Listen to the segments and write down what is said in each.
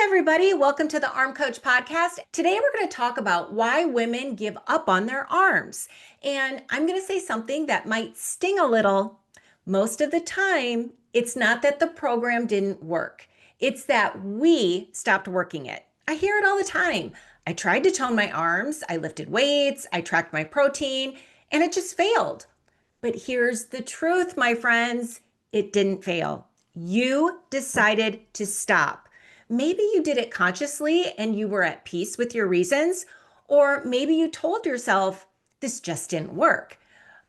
everybody. Welcome to the Arm Coach Podcast. Today, we're going to talk about why women give up on their arms. And I'm going to say something that might sting a little. Most of the time, it's not that the program didn't work, it's that we stopped working it. I hear it all the time. I tried to tone my arms, I lifted weights, I tracked my protein, and it just failed. But here's the truth, my friends, it didn't fail. You decided to stop. Maybe you did it consciously and you were at peace with your reasons, or maybe you told yourself, this just didn't work.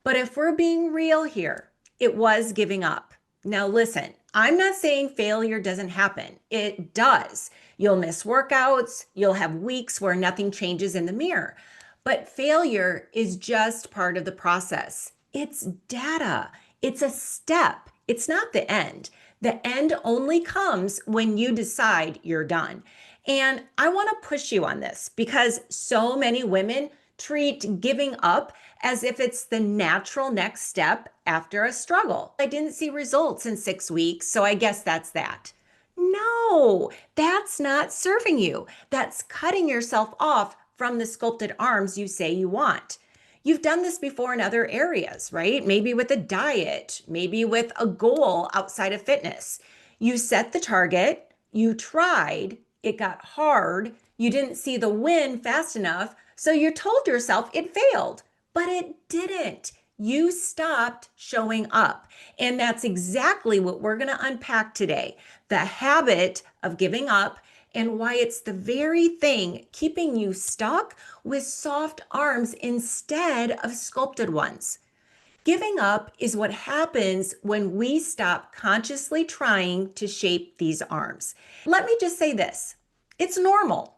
But if we're being real here, it was giving up. Now, listen, I'm not saying failure doesn't happen. It does. You'll miss workouts, you'll have weeks where nothing changes in the mirror. But failure is just part of the process. It's data, it's a step, it's not the end. The end only comes when you decide you're done. And I want to push you on this because so many women treat giving up as if it's the natural next step after a struggle. I didn't see results in 6 weeks, so I guess that's that. No, that's not serving you. That's cutting yourself off from the sculpted arms you say you want. You've done this before in other areas, right? Maybe with a diet, maybe with a goal outside of fitness. You set the target, you tried, it got hard, you didn't see the win fast enough, so you told yourself it failed, but it didn't. You stopped showing up. And that's exactly what we're going to unpack today. The habit of giving up and why it's the very thing keeping you stuck with soft arms instead of sculpted ones. Giving up is what happens when we stop consciously trying to shape these arms. Let me just say this, it's normal.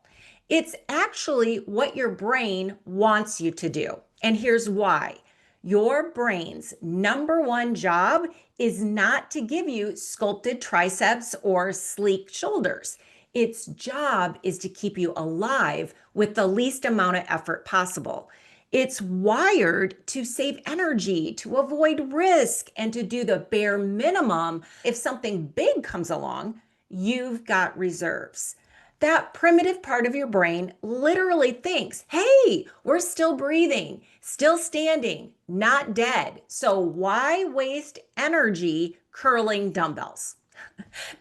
It's actually what your brain wants you to do. And here's why. Your brain's number one job is not to give you sculpted triceps or sleek shoulders. Its job is to keep you alive with the least amount of effort possible. It's wired to save energy, to avoid risk, and to do the bare minimum. If something big comes along, you've got reserves. That primitive part of your brain literally thinks, hey, we're still breathing, still standing, not dead. So why waste energy curling dumbbells?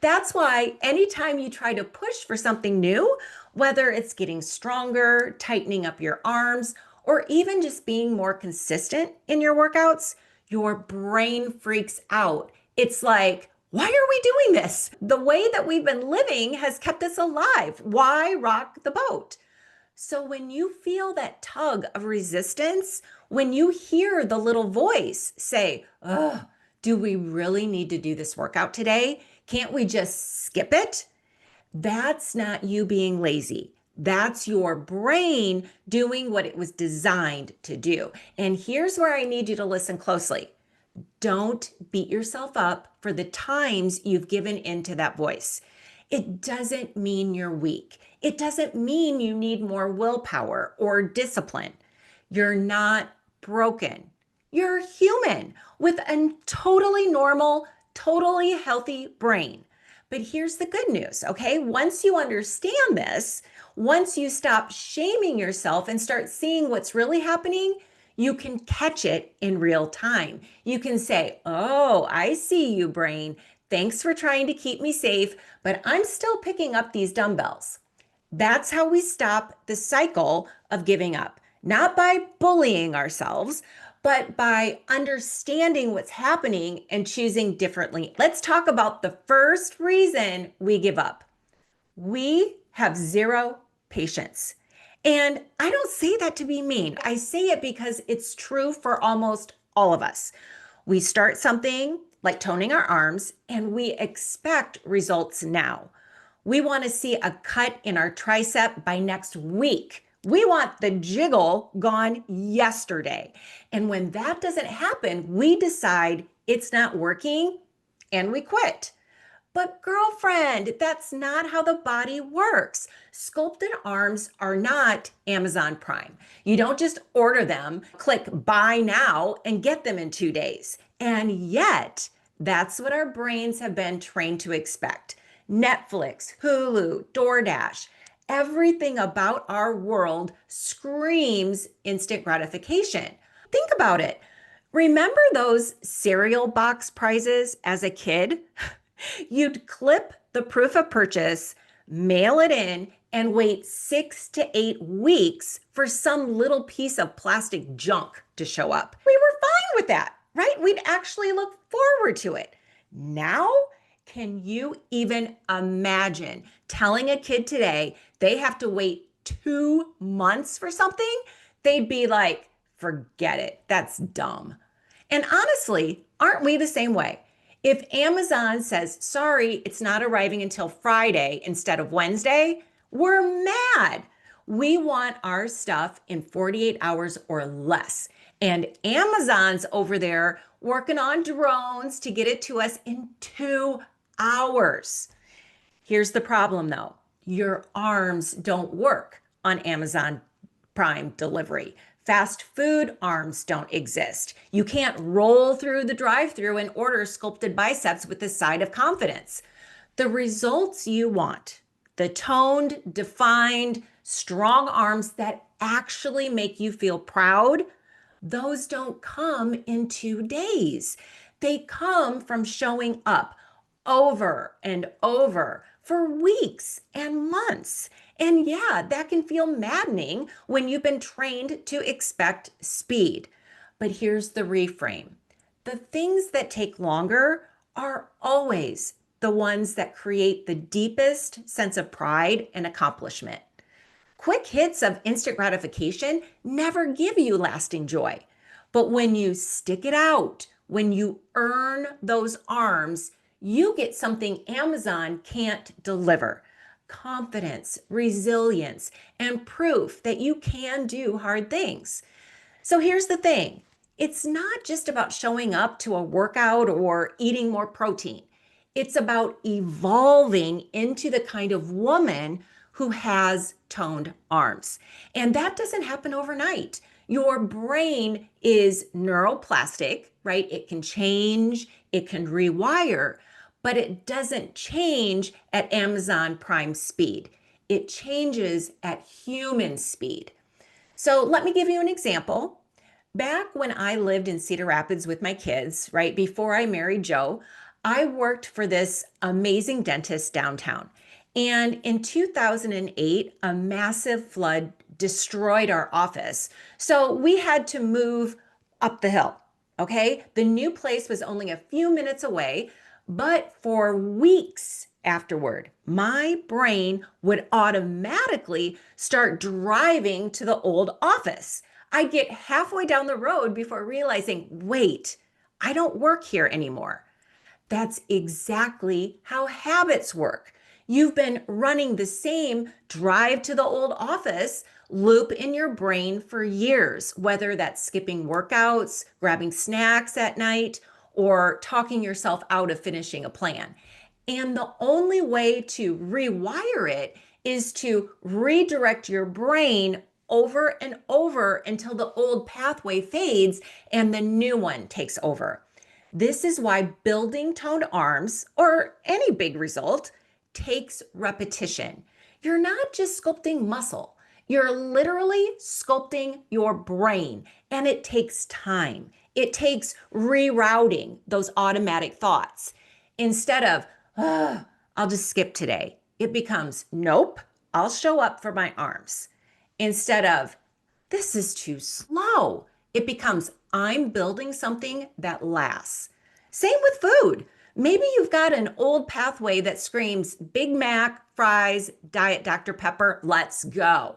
That's why anytime you try to push for something new, whether it's getting stronger, tightening up your arms, or even just being more consistent in your workouts, your brain freaks out. It's like, why are we doing this? The way that we've been living has kept us alive. Why rock the boat? So when you feel that tug of resistance, when you hear the little voice say, oh, do we really need to do this workout today? Can't we just skip it? That's not you being lazy. That's your brain doing what it was designed to do. And here's where I need you to listen closely. Don't beat yourself up for the times you've given into that voice. It doesn't mean you're weak. It doesn't mean you need more willpower or discipline. You're not broken. You're human with a totally normal, totally healthy brain. But here's the good news, okay? Once you understand this, once you stop shaming yourself and start seeing what's really happening, you can catch it in real time. You can say, oh, I see you, brain. Thanks for trying to keep me safe, but I'm still picking up these dumbbells. That's how we stop the cycle of giving up, not by bullying ourselves, but by understanding what's happening and choosing differently. Let's talk about the first reason we give up. We have zero patience. And I don't say that to be mean. I say it because it's true for almost all of us. We start something like toning our arms and we expect results now. We want to see a cut in our tricep by next week. We want the jiggle gone yesterday. And when that doesn't happen, we decide it's not working and we quit. But girlfriend, that's not how the body works. Sculpted arms are not Amazon Prime. You don't just order them, click buy now, and get them in 2 days. And yet, that's what our brains have been trained to expect. Netflix, Hulu, DoorDash, everything about our world screams instant gratification. Think about it. Remember those cereal box prizes as a kid? You'd clip the proof of purchase, mail it in, and wait 6 to 8 weeks for some little piece of plastic junk to show up. We were fine with that, right? We'd actually look forward to it. Now, can you even imagine telling a kid today they have to wait 2 months for something? They'd be like, forget it. That's dumb. And honestly, aren't we the same way? If Amazon says, sorry, it's not arriving until Friday instead of Wednesday, we're mad. We want our stuff in 48 hours or less. And Amazon's over there working on drones to get it to us in 2 hours. Here's the problem though. Your arms don't work on Amazon Prime delivery. Fast food arms don't exist. You can't roll through the drive-thru and order sculpted biceps with a side of confidence. The results you want, the toned, defined, strong arms that actually make you feel proud, those don't come in 2 days. They come from showing up over and over for weeks and months. And yeah, that can feel maddening when you've been trained to expect speed. But here's the reframe. The things that take longer are always the ones that create the deepest sense of pride and accomplishment. Quick hits of instant gratification never give you lasting joy. But when you stick it out, when you earn those arms, you get something Amazon can't deliver: confidence, resilience, and proof that you can do hard things. So here's the thing. It's not just about showing up to a workout or eating more protein. It's about evolving into the kind of woman who has toned arms. And that doesn't happen overnight. Your brain is neuroplastic, right? It can change, it can rewire, but it doesn't change at Amazon Prime speed. It changes at human speed. So let me give you an example. Back when I lived in Cedar Rapids with my kids, right before I married Joe, I worked for this amazing dentist downtown. And in 2008, a massive flood destroyed our office. So we had to move up the hill. Okay. The new place was only a few minutes away, but for weeks afterward, my brain would automatically start driving to the old office. I'd get halfway down the road before realizing, wait, I don't work here anymore. That's exactly how habits work. You've been running the same drive to the old office loop in your brain for years, whether that's skipping workouts, grabbing snacks at night, or talking yourself out of finishing a plan. And the only way to rewire it is to redirect your brain over and over until the old pathway fades and the new one takes over. This is why building toned arms, or any big result, takes repetition. You're not just sculpting muscle, you're literally sculpting your brain, and it takes time. It takes rerouting those automatic thoughts. Instead of, I'll just skip today, it becomes, nope, I'll show up for my arms. Instead of, this is too slow, it becomes, I'm building something that lasts. Same with food. Maybe you've got an old pathway that screams Big Mac, fries, Diet Dr. Pepper, let's go.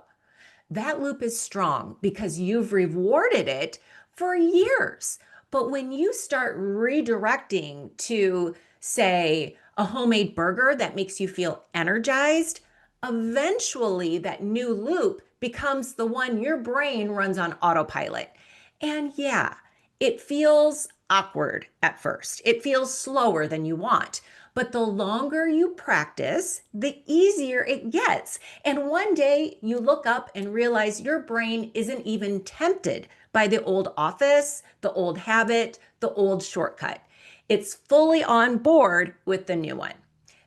That loop is strong because you've rewarded it for years. But when you start redirecting to, say, a homemade burger that makes you feel energized, eventually that new loop becomes the one your brain runs on autopilot. And yeah, it feels awkward at first. It feels slower than you want. But the longer you practice, the easier it gets. And one day you look up and realize your brain isn't even tempted by the old office, the old habit, the old shortcut. It's fully on board with the new one.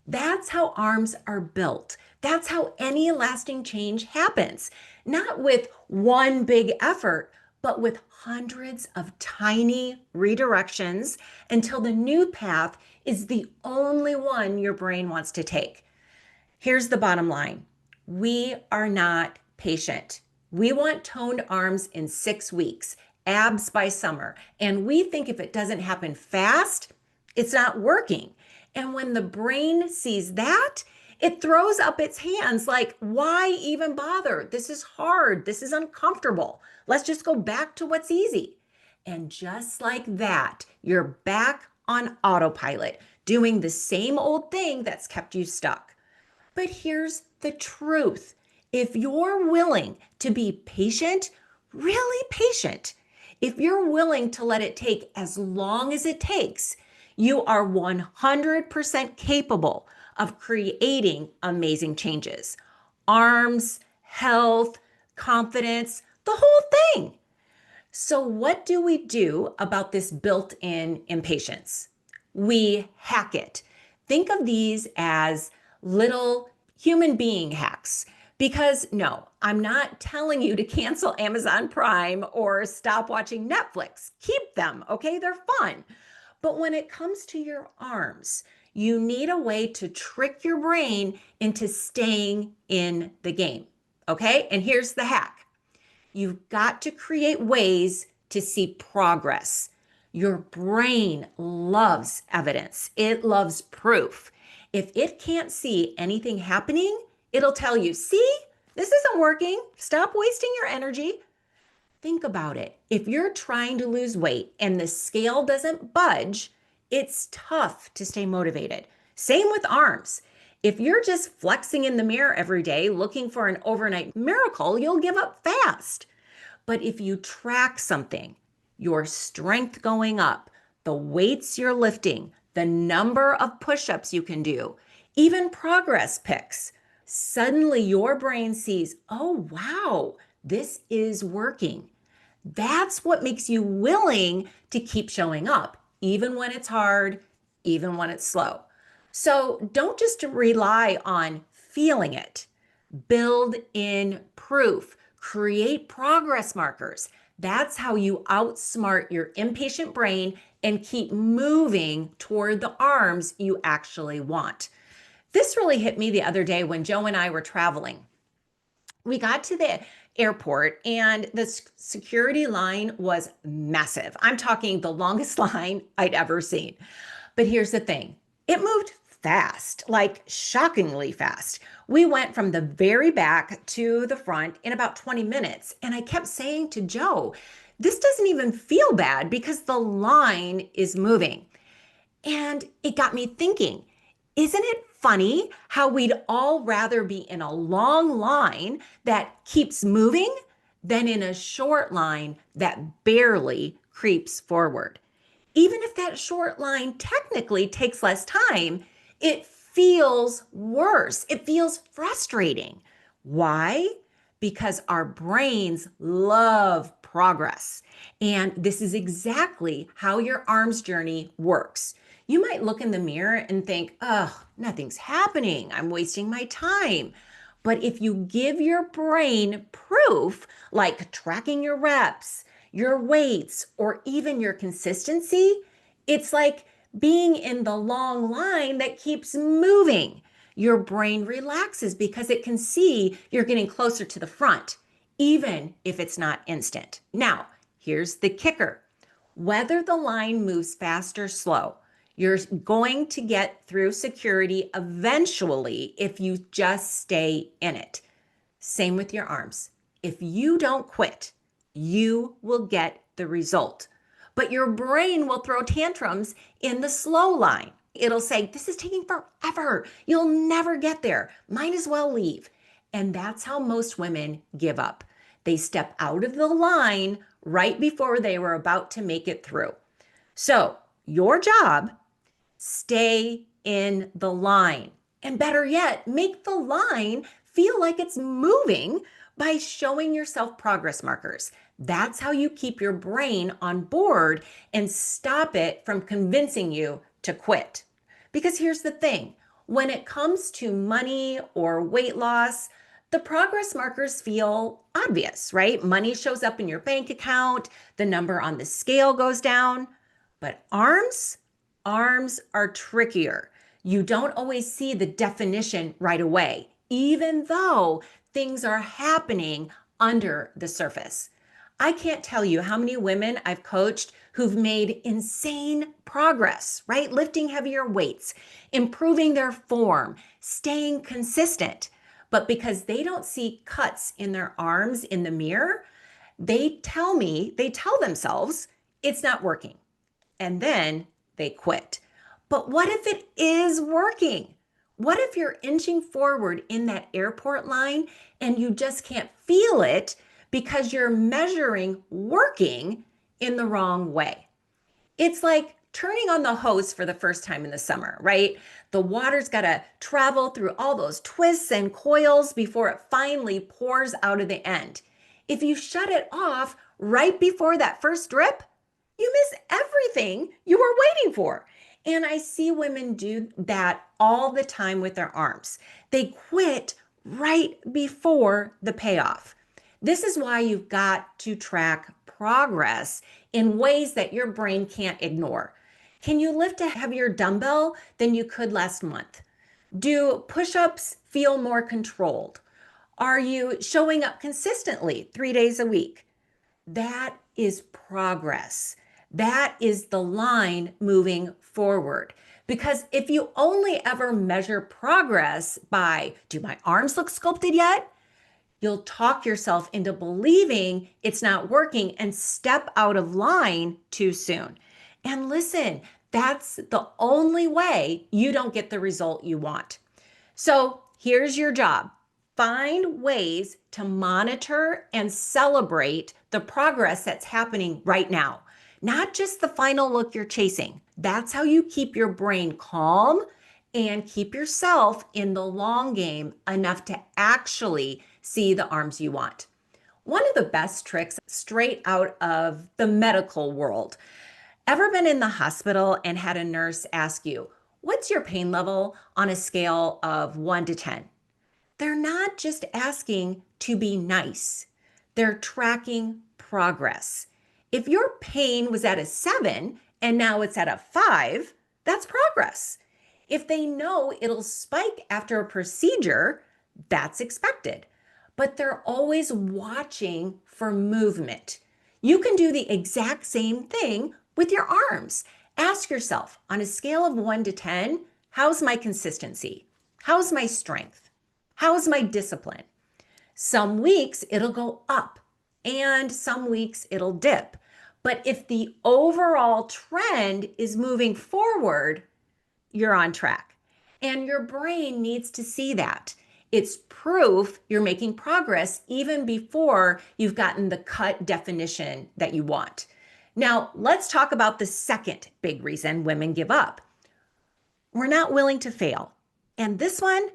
That's how arms are built. That's how any lasting change happens. Not with one big effort, but with hundreds of tiny redirections until the new path is the only one your brain wants to take. Here's the bottom line. We are not patient. We want toned arms in 6 weeks, abs by summer, and we think if it doesn't happen fast, it's not working. And when the brain sees that, it throws up its hands like, why even bother? This is hard. This is uncomfortable. Let's just go back to what's easy. And just like that, you're back on autopilot, doing the same old thing that's kept you stuck. But here's the truth. If you're willing to be patient, really patient, if you're willing to let it take as long as it takes, you are 100% capable of creating amazing changes. Arms, health, confidence, the whole thing. So, what do we do about this built in impatience? We hack it. Think of these as little human being hacks. Because no, I'm not telling you to cancel Amazon Prime or stop watching Netflix. Keep them, okay? They're fun. But when it comes to your arms, you need a way to trick your brain into staying in the game, okay? And here's the hack. You've got to create ways to see progress. Your brain loves evidence. It loves proof. If it can't see anything happening, it'll tell you, see, this isn't working. Stop wasting your energy. Think about it. If you're trying to lose weight and the scale doesn't budge, it's tough to stay motivated. Same with arms. If you're just flexing in the mirror every day looking for an overnight miracle, you'll give up fast. But if you track something, your strength going up, the weights you're lifting, the number of push-ups you can do, even progress pics, suddenly your brain sees, oh, wow, this is working. That's what makes you willing to keep showing up, even when it's hard, even when it's slow. So don't just rely on feeling it. Build in proof. Create progress markers. That's how you outsmart your impatient brain and keep moving toward the arms you actually want. This really hit me the other day when Joe and I were traveling. We got to the airport and the security line was massive. I'm talking the longest line I'd ever seen. But here's the thing, it moved fast, like shockingly fast. We went from the very back to the front in about 20 minutes. And I kept saying to Joe, this doesn't even feel bad because the line is moving. And it got me thinking, isn't it funny how we'd all rather be in a long line that keeps moving than in a short line that barely creeps forward? Even if that short line technically takes less time, it feels worse. It feels frustrating. Why? Because our brains love progress. And this is exactly how your arms journey works. You might look in the mirror and think, oh, nothing's happening. I'm wasting my time. But if you give your brain proof, like tracking your reps, your weights, or even your consistency, it's like being in the long line that keeps moving. Your brain relaxes because it can see you're getting closer to the front, even if it's not instant. Now, here's the kicker. Whether the line moves fast or slow, you're going to get through security eventually if you just stay in it. Same with your arms. If you don't quit, you will get the result. But your brain will throw tantrums in the slow line. It'll say, this is taking forever. You'll never get there. Might as well leave. And that's how most women give up. They step out of the line right before they were about to make it through. So your job, stay in the line. And better yet, make the line feel like it's moving by showing yourself progress markers. That's how you keep your brain on board and stop it from convincing you to quit. Because here's the thing, When it comes to money or weight loss, the progress markers feel obvious, right? Money shows up in your bank account, the number on the scale goes down. But arms are trickier. You don't always see the definition right away, even though things are happening under the surface. I can't tell you how many women I've coached who've made insane progress, right? Lifting heavier weights, improving their form, staying consistent. But because they don't see cuts in their arms in the mirror, they tell themselves it's not working. And then they quit. But what if it is working? What if you're inching forward in that airport line and you just can't feel it because you're measuring working in the wrong way? It's like turning on the hose for the first time in the summer, right? The water's got to travel through all those twists and coils before it finally pours out of the end. If you shut it off right before that first drip, you miss everything you were waiting for. And I see women do that all the time with their arms. They quit right before the payoff. This is why you've got to track progress in ways that your brain can't ignore. Can you lift a heavier dumbbell than you could last month? Do push-ups feel more controlled? Are you showing up consistently 3 days a week? That is progress. That is the line moving forward. Because if you only ever measure progress by, do my arms look sculpted yet? You'll talk yourself into believing it's not working and step out of line too soon. And listen, that's the only way you don't get the result you want. So here's your job. Find ways to monitor and celebrate the progress that's happening right now, not just the final look you're chasing. That's how you keep your brain calm and keep yourself in the long game enough to actually see the arms you want. One of the best tricks straight out of the medical world. Ever been in the hospital and had a nurse ask you, what's your pain level on a scale of 1 to 10? They're not just asking to be nice. They're tracking progress. If your pain was at a 7 and now it's at a 5, that's progress. If they know it'll spike after a procedure, that's expected. But they're always watching for movement. You can do the exact same thing with your arms. Ask yourself, on a scale of 1 to 10, how's my consistency? How's my strength? How's my discipline? Some weeks it'll go up and some weeks it'll dip. But if the overall trend is moving forward, you're on track. And your brain needs to see that. It's proof you're making progress even before you've gotten the cut definition that you want. Now, let's talk about the second big reason women give up. We're not willing to fail. And this one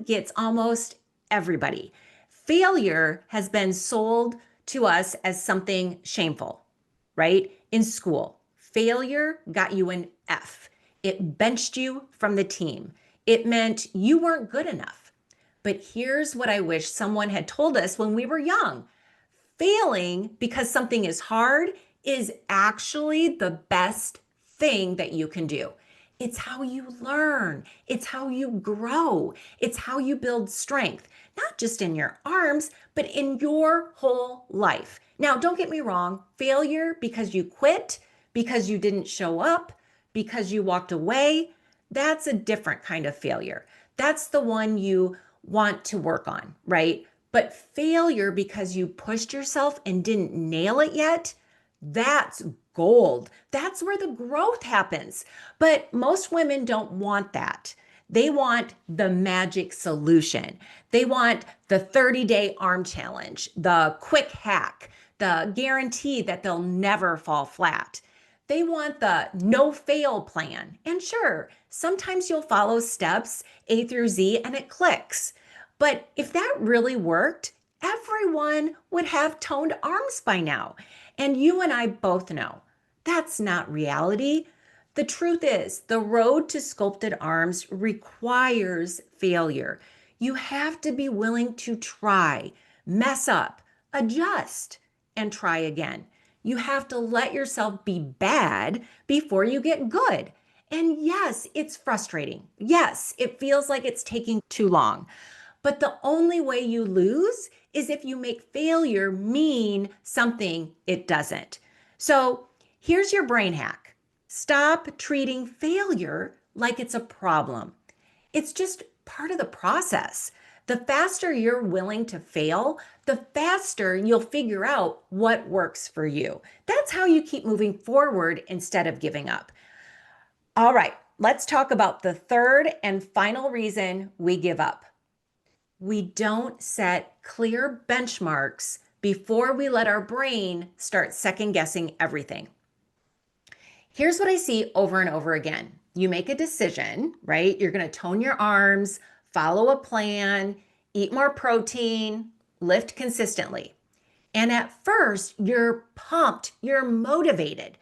gets almost everybody. Failure has been sold to us as something shameful, right? In school, failure got you an F. It benched you from the team. It meant you weren't good enough. But here's what I wish someone had told us when we were young. Failing because something is hard is actually the best thing that you can do. It's how you learn. It's how you grow. It's how you build strength, not just in your arms, but in your whole life. Now, don't get me wrong. Failure because you quit, because you didn't show up, because you walked away, that's a different kind of failure. That's the one you want to work on, right? But failure because you pushed yourself and didn't nail it yet, that's gold. That's where the growth happens. But most women don't want that. They want the magic solution. They want the 30-day arm challenge, the quick hack, the guarantee that they'll never fall flat. They want the no fail plan. And sure, sometimes you'll follow steps A through Z and it clicks. But if that really worked, everyone would have toned arms by now. And you and I both know that's not reality. The truth is, the road to sculpted arms requires failure. You have to be willing to try, mess up, adjust, and try again. You have to let yourself be bad before you get good. And yes, it's frustrating. Yes, it feels like it's taking too long. But the only way you lose is if you make failure mean something it doesn't. So here's your brain hack. Stop treating failure like it's a problem. It's just part of the process. The faster you're willing to fail, the faster you'll figure out what works for you. That's how you keep moving forward instead of giving up. All right, let's talk about the third and final reason we give up. We don't set clear benchmarks before we let our brain start second guessing everything. Here's what I see over and over again. You make a decision, right? You're going to tone your arms, follow a plan, eat more protein, lift consistently. And at first, you're pumped, you're motivated.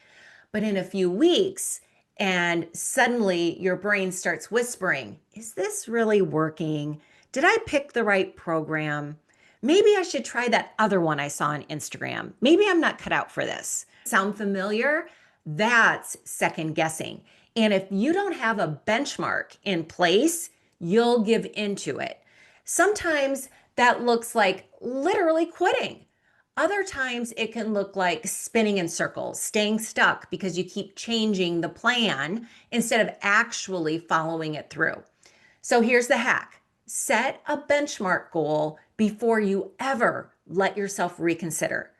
But in a few weeks, and suddenly your brain starts whispering, is this really working? Did I pick the right program? Maybe I should try that other one I saw on Instagram. Maybe I'm not cut out for this. Sound familiar? That's second guessing. And if you don't have a benchmark in place, you'll give into it. Sometimes that looks like literally quitting. Other times it can look like spinning in circles, staying stuck because you keep changing the plan instead of actually following it through. So here's the hack. Set a benchmark goal before you ever let yourself reconsider.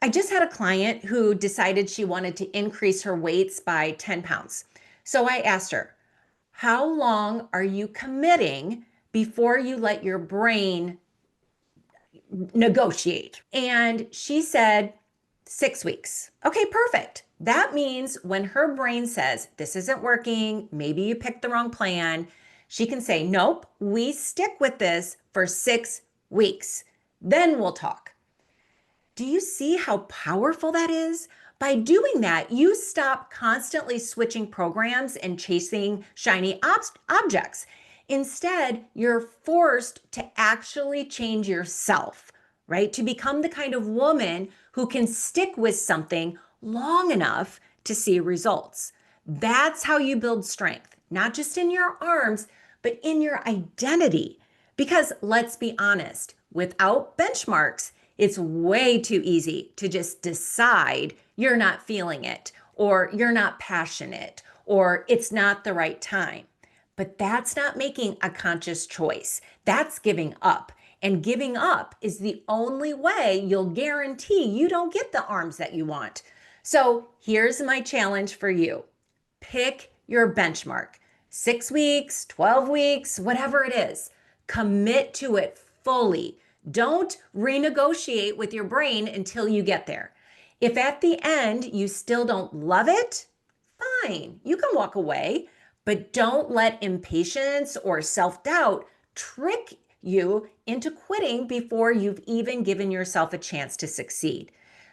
I just had a client who decided she wanted to increase her weights by 10 pounds. So I asked her, how long are you committing before you let your brain negotiate? And she said 6 weeks. Okay, perfect. That means when her brain says, this isn't working, maybe you picked the wrong plan, she can say, nope, we stick with this for 6 weeks. Then we'll talk. Do you see how powerful that is? By doing that, you stop constantly switching programs and chasing shiny objects. Instead, you're forced to actually change yourself, right? To become the kind of woman who can stick with something long enough to see results. That's how you build strength, not just in your arms, but in your identity. Because let's be honest, without benchmarks, it's way too easy to just decide you're not feeling it, or you're not passionate, or it's not the right time. But that's not making a conscious choice. That's giving up. And giving up is the only way you'll guarantee you don't get the arms that you want. So here's my challenge for you. Pick your benchmark. 6 weeks, 12 weeks, whatever it is. Commit to it fully. Don't renegotiate with your brain until you get there. If at the end you still don't love it, fine, you can walk away, but don't let impatience or self-doubt trick you into quitting before you've even given yourself a chance to succeed.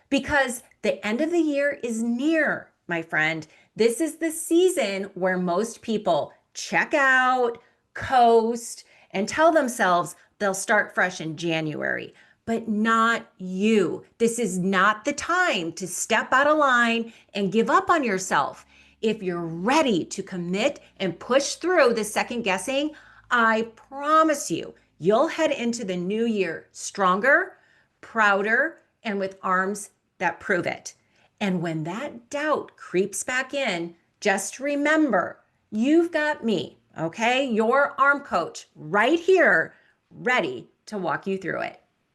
Because the end of the year is near, my friend. This is the season where most people check out, coast, and tell themselves they'll start fresh in January, but not you. This is not the time to step out of line and give up on yourself. If you're ready to commit and push through the second guessing, I promise you, you'll head into the new year stronger, prouder, and with arms that prove it. And when that doubt creeps back in, just remember, you've got me, okay? Your arm coach right here, ready to walk you through it.